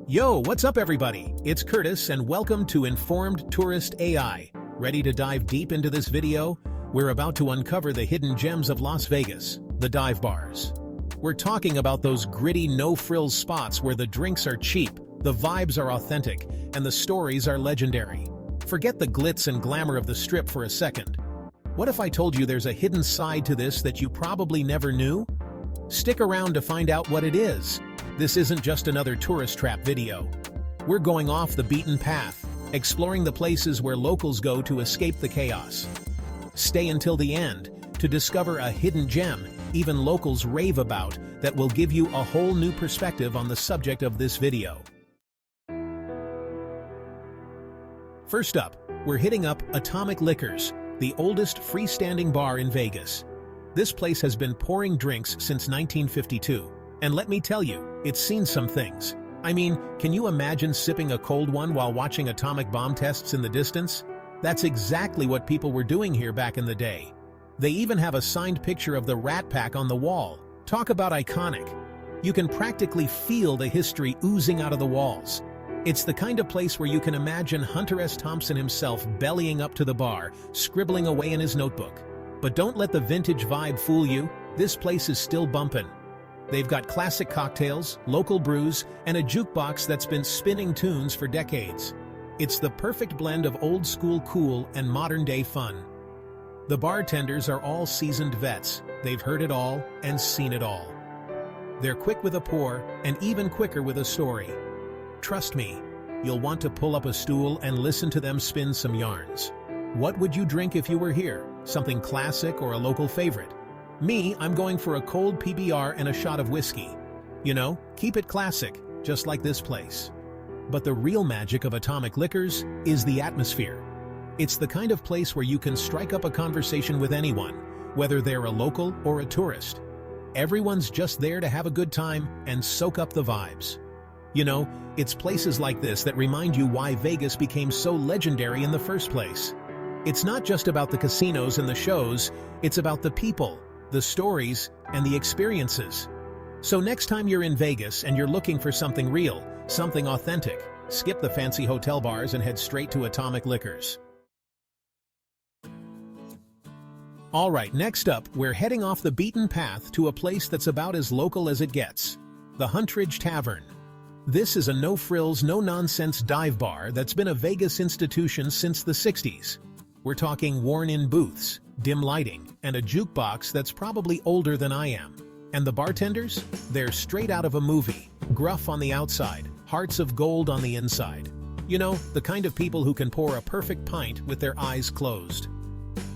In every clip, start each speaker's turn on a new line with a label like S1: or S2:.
S1: Yo, what's up everybody? It's Curtis and welcome to InformedTouristA.I. Ready to dive deep into this video? We're about to uncover the hidden gems of Las Vegas, the dive bars. We're talking about those gritty, no-frills spots where the drinks are cheap, the vibes are authentic, and the stories are legendary. Forget the glitz and glamour of the strip for a second. What if I told you there's a hidden side to this that you probably never knew? Stick around to find out what it is. This isn't just another tourist trap video. We're going off the beaten path, exploring the places where locals go to escape the chaos. Stay until the end to discover a hidden gem even locals rave about that will give you a whole new perspective on the subject of this video. First up, we're hitting up Atomic Liquors, the oldest freestanding bar in Vegas. This place has been pouring drinks since 1952, and let me tell you, it's seen some things. I mean, can you imagine sipping a cold one while watching atomic bomb tests in the distance? That's exactly what people were doing here back in the day. They even have a signed picture of the Rat Pack on the wall. Talk about iconic. You can practically feel the history oozing out of the walls. It's the kind of place where you can imagine Hunter S. Thompson himself bellying up to the bar, scribbling away in his notebook. But don't let the vintage vibe fool you. This place is still bumpin'. They've got classic cocktails, local brews, and a jukebox that's been spinning tunes for decades. It's the perfect blend of old-school cool and modern-day fun. The bartenders are all seasoned vets. They've heard it all and seen it all. They're quick with a pour and even quicker with a story. Trust me, you'll want to pull up a stool and listen to them spin some yarns. What would you drink if you were here? Something classic or a local favorite? Me, I'm going for a cold PBR and a shot of whiskey. You know, keep it classic, just like this place. But the real magic of Atomic Liquors is the atmosphere. It's the kind of place where you can strike up a conversation with anyone, whether they're a local or a tourist. Everyone's just there to have a good time and soak up the vibes. You know, it's places like this that remind you why Vegas became so legendary in the first place. It's not just about the casinos and the shows, it's about the people, the stories, and the experiences. So next time you're in Vegas and you're looking for something real, something authentic, skip the fancy hotel bars and head straight to Atomic Liquors. Alright, next up, we're heading off the beaten path to a place that's about as local as it gets. The Huntridge Tavern. This is a no-frills, no-nonsense dive bar that's been a Vegas institution since the 60s. We're talking worn-in booths, dim lighting, and a jukebox that's probably older than I am. And the bartenders? They're straight out of a movie. Gruff on the outside, hearts of gold on the inside. You know, the kind of people who can pour a perfect pint with their eyes closed.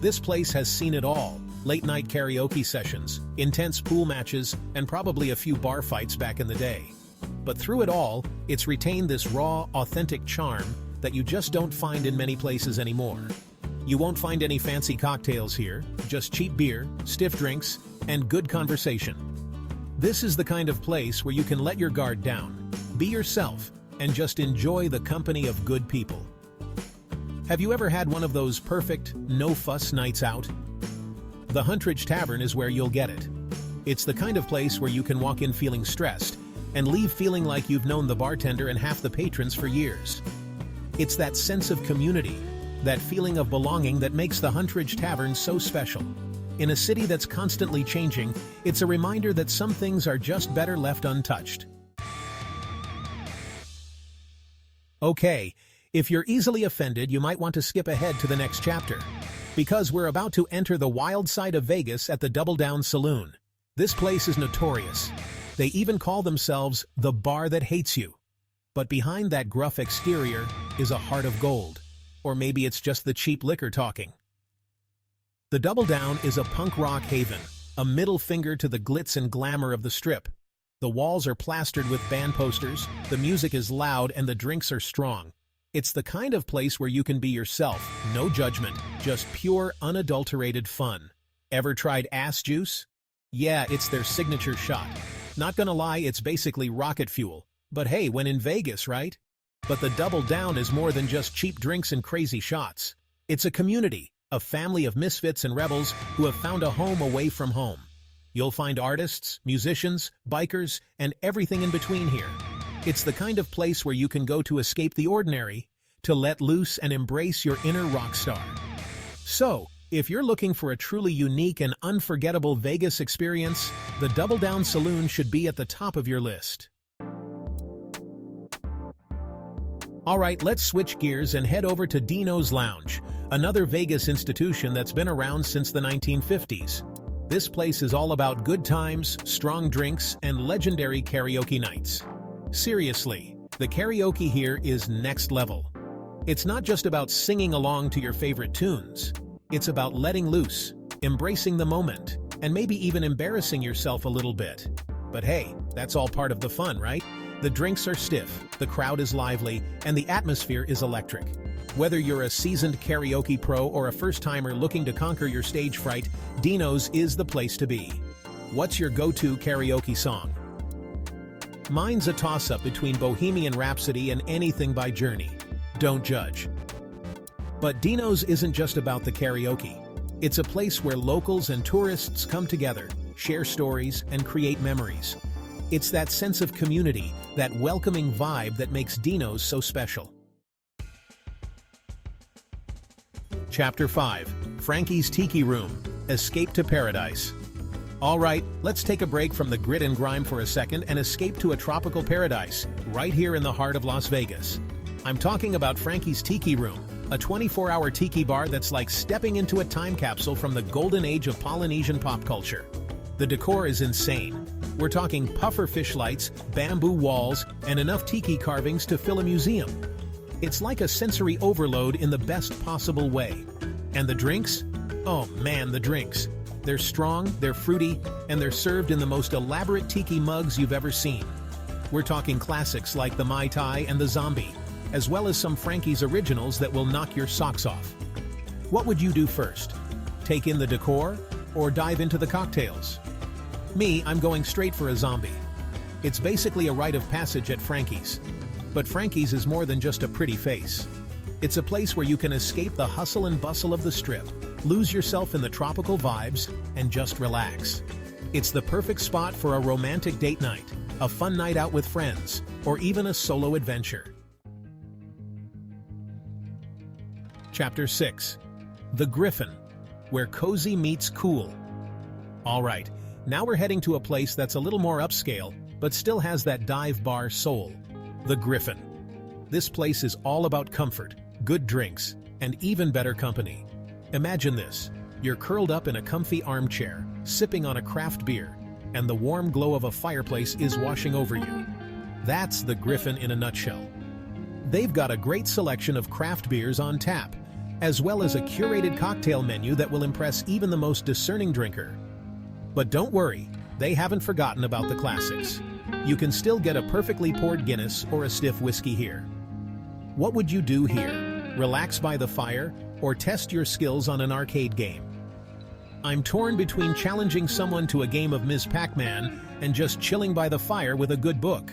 S1: This place has seen it all. Late-night karaoke sessions, intense pool matches, and probably a few bar fights back in the day. But through it all, it's retained this raw, authentic charm that you just don't find in many places anymore. You won't find any fancy cocktails here, just cheap beer, stiff drinks, and good conversation. This is the kind of place where you can let your guard down, be yourself, and just enjoy the company of good people. Have you ever had one of those perfect, no-fuss nights out? The Huntridge Tavern is where you'll get it. It's the kind of place where you can walk in feeling stressed and leave feeling like you've known the bartender and half the patrons for years. It's that sense of community, that feeling of belonging that makes the Huntridge Tavern so special. In a city that's constantly changing, it's a reminder that some things are just better left untouched. Okay, if you're easily offended, you might want to skip ahead to the next chapter, because we're about to enter the wild side of Vegas at the Double Down Saloon. This place is notorious. They even call themselves the bar that hates you. But behind that gruff exterior is a heart of gold. Or maybe it's just the cheap liquor talking. The Double Down is a punk rock haven, a middle finger to the glitz and glamour of the strip. The walls are plastered with band posters, the music is loud, and the drinks are strong. It's the kind of place where you can be yourself, no judgment, just pure, unadulterated fun. Ever tried ass juice? Yeah, it's their signature shot. Not gonna lie, it's basically rocket fuel. But hey, when in Vegas, right? But the Double Down is more than just cheap drinks and crazy shots. It's a community, a family of misfits and rebels who have found a home away from home. You'll find artists, musicians, bikers, and everything in between here. It's the kind of place where you can go to escape the ordinary, to let loose and embrace your inner rock star. So, if you're looking for a truly unique and unforgettable Vegas experience, the Double Down Saloon should be at the top of your list. Alright, let's switch gears and head over to Dino's Lounge, another Vegas institution that's been around since the 1950s. This place is all about good times, strong drinks, and legendary karaoke nights. Seriously, the karaoke here is next level. It's not just about singing along to your favorite tunes. It's about letting loose, embracing the moment, and maybe even embarrassing yourself a little bit. But hey, that's all part of the fun, right? The drinks are stiff, the crowd is lively, and the atmosphere is electric. Whether you're a seasoned karaoke pro or a first-timer looking to conquer your stage fright, Dino's is the place to be. What's your go-to karaoke song? Mine's a toss-up between Bohemian Rhapsody and Anything by Journey. Don't judge. But Dino's isn't just about the karaoke. It's a place where locals and tourists come together, share stories, and create memories. It's that sense of community, that welcoming vibe that makes Dino's so special. Chapter 5. Frankies Tiki Room. Escape to Paradise. Alright, let's take a break from the grit and grime for a second and escape to a tropical paradise, right here in the heart of Las Vegas. I'm talking about Frankies Tiki Room, a 24-hour tiki bar that's like stepping into a time capsule from the golden age of Polynesian pop culture. The decor is insane. We're talking pufferfish lights, bamboo walls, and enough tiki carvings to fill a museum. It's like a sensory overload in the best possible way. And the drinks? Oh man, the drinks. They're strong, they're fruity, and they're served in the most elaborate tiki mugs you've ever seen. We're talking classics like the Mai Tai and the Zombie, as well as some Frankies originals that will knock your socks off. What would you do first? Take in the decor, or dive into the cocktails? Me, I'm going straight for a Zombie. It's basically a rite of passage at Frankies. But Frankies is more than just a pretty face. It's a place where you can escape the hustle and bustle of the Strip, lose yourself in the tropical vibes, and just relax. It's the perfect spot for a romantic date night, a fun night out with friends, or even a solo adventure. Chapter 6. The Griffin, where cozy meets cool. Alright, now we're heading to a place that's a little more upscale, but still has that dive bar soul. The Griffin. This place is all about comfort, good drinks, and even better company. Imagine this. You're curled up in a comfy armchair, sipping on a craft beer, and the warm glow of a fireplace is washing over you. That's the Griffin in a nutshell. They've got a great selection of craft beers on tap, as well as a curated cocktail menu that will impress even the most discerning drinker. But don't worry, they haven't forgotten about the classics. You can still get a perfectly poured Guinness or a stiff whiskey here. What would you do here? Relax by the fire, or test your skills on an arcade game? I'm torn between challenging someone to a game of Ms. Pac-Man and just chilling by the fire with a good book.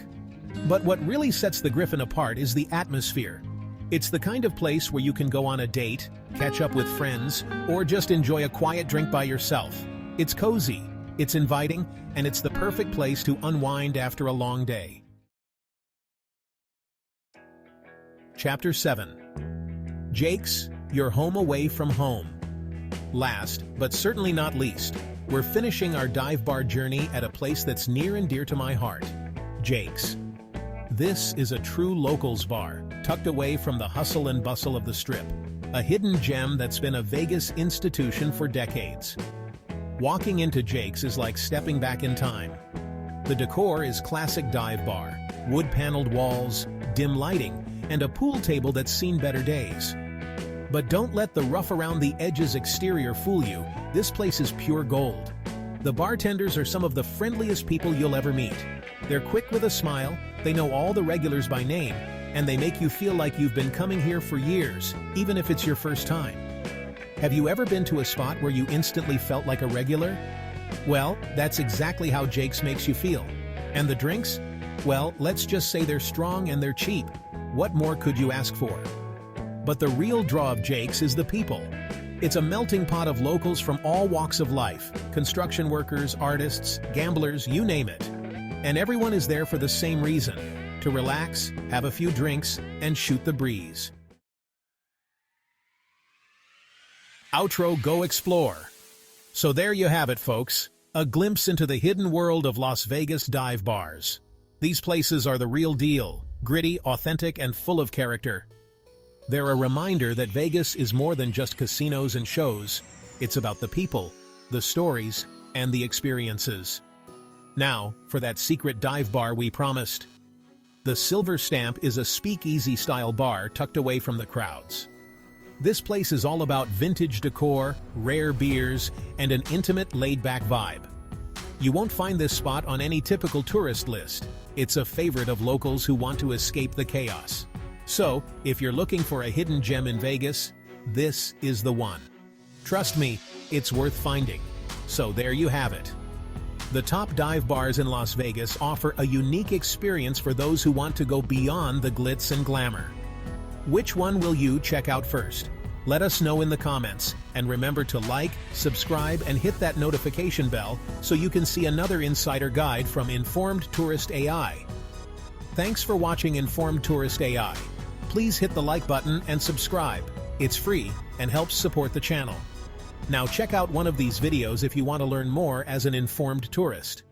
S1: But what really sets the Griffin apart is the atmosphere. It's the kind of place where you can go on a date, catch up with friends, or just enjoy a quiet drink by yourself. It's cozy, it's inviting, and it's the perfect place to unwind after a long day. Chapter 7. Jake's, your home away from home. Last, but certainly not least, we're finishing our dive bar journey at a place that's near and dear to my heart, Jake's. This is a true locals bar, tucked away from the hustle and bustle of the Strip, a hidden gem that's been a Vegas institution for decades. Walking into Jake's is like stepping back in time. The decor is classic dive bar, wood-paneled walls, dim lighting, and a pool table that's seen better days. But don't let the rough-around-the-edges exterior fool you. This place is pure gold. The bartenders are some of the friendliest people you'll ever meet. They're quick with a smile, they know all the regulars by name, and they make you feel like you've been coming here for years, even if it's your first time. Have you ever been to a spot where you instantly felt like a regular? Well, that's exactly how Jake's makes you feel. And the drinks? Well, let's just say they're strong and they're cheap. What more could you ask for? But the real draw of Jake's is the people. It's a melting pot of locals from all walks of life, construction workers, artists, gamblers, you name it. And everyone is there for the same reason, to relax, have a few drinks, and shoot the breeze. Outro, go explore. So there you have it, folks. A glimpse into the hidden world of Las Vegas dive bars. These places are the real deal, gritty, authentic, and full of character. They're a reminder that Vegas is more than just casinos and shows. It's about the people, the stories, and the experiences. Now, for that secret dive bar we promised. The Silver Stamp is a speakeasy-style bar tucked away from the crowds. This place is all about vintage decor, rare beers, and an intimate, laid-back vibe. You won't find this spot on any typical tourist list. It's a favorite of locals who want to escape the chaos. So, if you're looking for a hidden gem in Vegas, this is the one. Trust me, it's worth finding. So there you have it. The top dive bars in Las Vegas offer a unique experience for those who want to go beyond the glitz and glamour. Which one will you check out first? Let us know in the comments, and remember to like, subscribe, and hit that notification bell so you can see another insider guide from InformedTouristA.I. Thanks for watching InformedTouristA.I. Please hit the like button and subscribe. It's free and helps support the channel. Now check out one of these videos if you want to learn more as an informed tourist.